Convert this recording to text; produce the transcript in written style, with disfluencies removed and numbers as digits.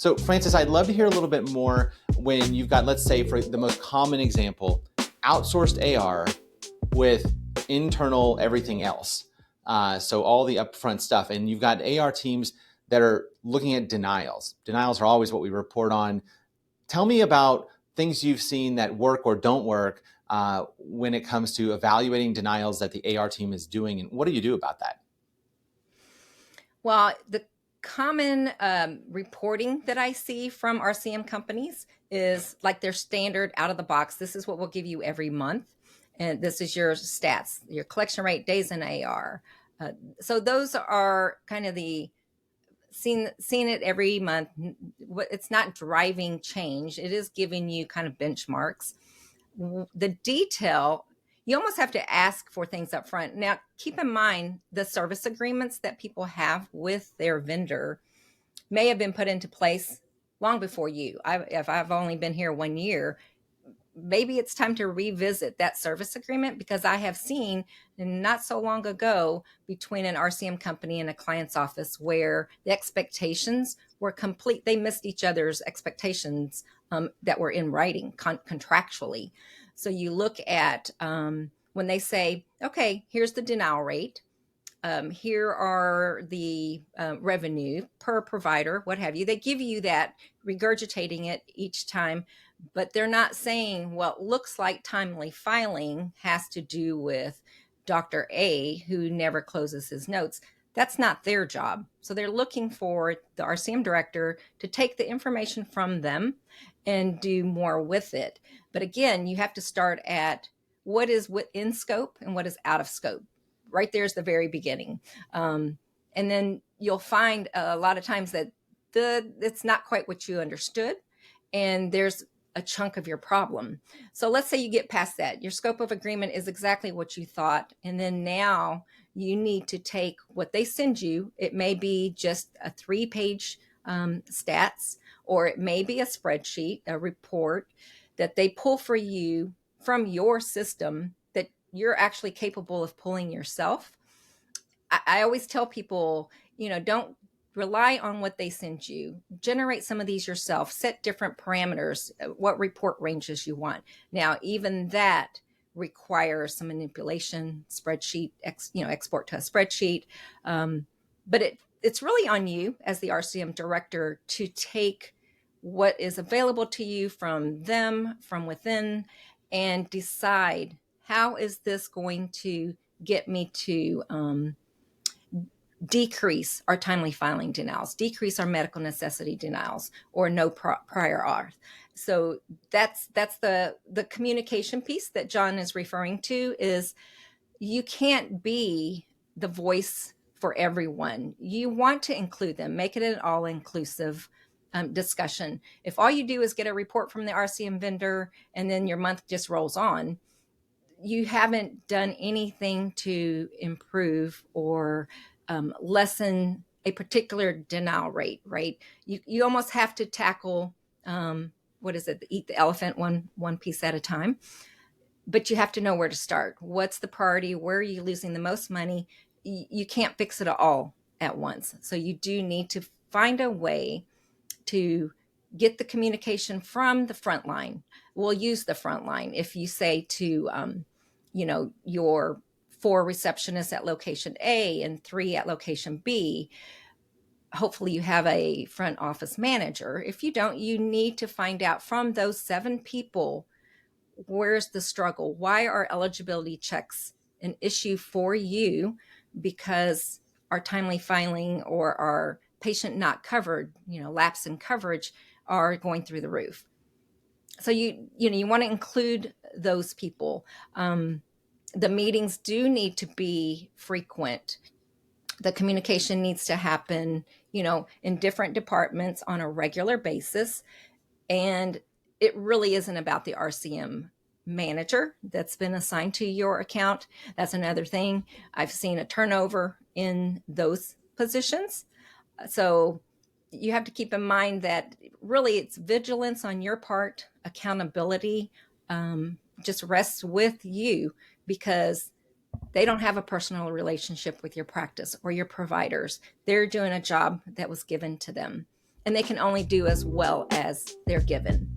So Francis, I'd love to hear a little bit more when you've got, let's say for the most common example, outsourced AR with internal everything else. So all the upfront stuff, and you've got AR teams that are looking at denials. Denials are always what we report on. Tell me about things you've seen that work or don't work when it comes to evaluating denials that the AR team is doing, and what do you do about that? Well, the common reporting that I see from RCM companies is like their standard out of the box. This is what we'll give you every month. And this is your stats, your collection rate, days in AR. So those are kind of the seen it every month. It's not driving change. It is giving you kind of benchmarks. The detail, you almost have to ask for things up front. Now, keep in mind the service agreements that people have with their vendor may have been put into place long before you. If I've only been here 1 year, maybe it's time to revisit that service agreement, because I have seen not so long ago between an RCM company and a client's office where the expectations were complete. They missed each other's expectations that were in writing contractually. So you look at when they say, okay, here's the denial rate. Here are the revenue per provider, what have you. They give you that, regurgitating it each time, but they're not saying, well, it looks like timely filing has to do with Dr. A, who never closes his notes. That's not their job. So they're looking for the RCM director to take the information from them and do more with it. But again, you have to start at what is within scope and what is out of scope. Right there's the very beginning. And then you'll find a lot of times that it's not quite what you understood, and there's a chunk of your problem. So let's say you get past that. Your scope of agreement is exactly what you thought. And then now you need to take what they send you. It may be just a 3-page stats, or it may be a spreadsheet, a report that they pull for you from your system that you're actually capable of pulling yourself. I always tell people, don't rely on what they send you. Generate some of these yourself. Set different parameters, what report ranges you want. Now, even that requires some manipulation, spreadsheet, export to a spreadsheet. But it's really on you as the RCM director to take what is available to you from them, from within, and decide, how is this going to get me to decrease our timely filing denials, decrease our medical necessity denials, or no prior auth. So that's the communication piece that John is referring to. Is you can't be the voice for everyone. You want to include them, make it an all-inclusive discussion. If all you do is get a report from the RCM vendor and then your month just rolls on, you haven't done anything to improve or lessen a particular denial rate, right? You almost have to tackle, eat the elephant one piece at a time. But you have to know where to start. What's the priority? Where are you losing the most money? You can't fix it all at once. So you do need to find a way to get the communication from the front line. We'll use the front line. If you say to, your 4 receptionists at location A and 3 at location B, hopefully you have a front office manager. If you don't, you need to find out from those 7 people, where's the struggle? Why are eligibility checks an issue for you? Because our timely filing or our patient not covered, lapse in coverage, are going through the roof. So you want to include those people. The meetings do need to be frequent. The communication needs to happen, in different departments on a regular basis. And it really isn't about the RCM manager that's been assigned to your account. That's another thing. I've seen a turnover in those positions. So you have to keep in mind that really it's vigilance on your part, accountability just rests with you, because they don't have a personal relationship with your practice or your providers. They're doing a job that was given to them. and they can only do as well as they're given.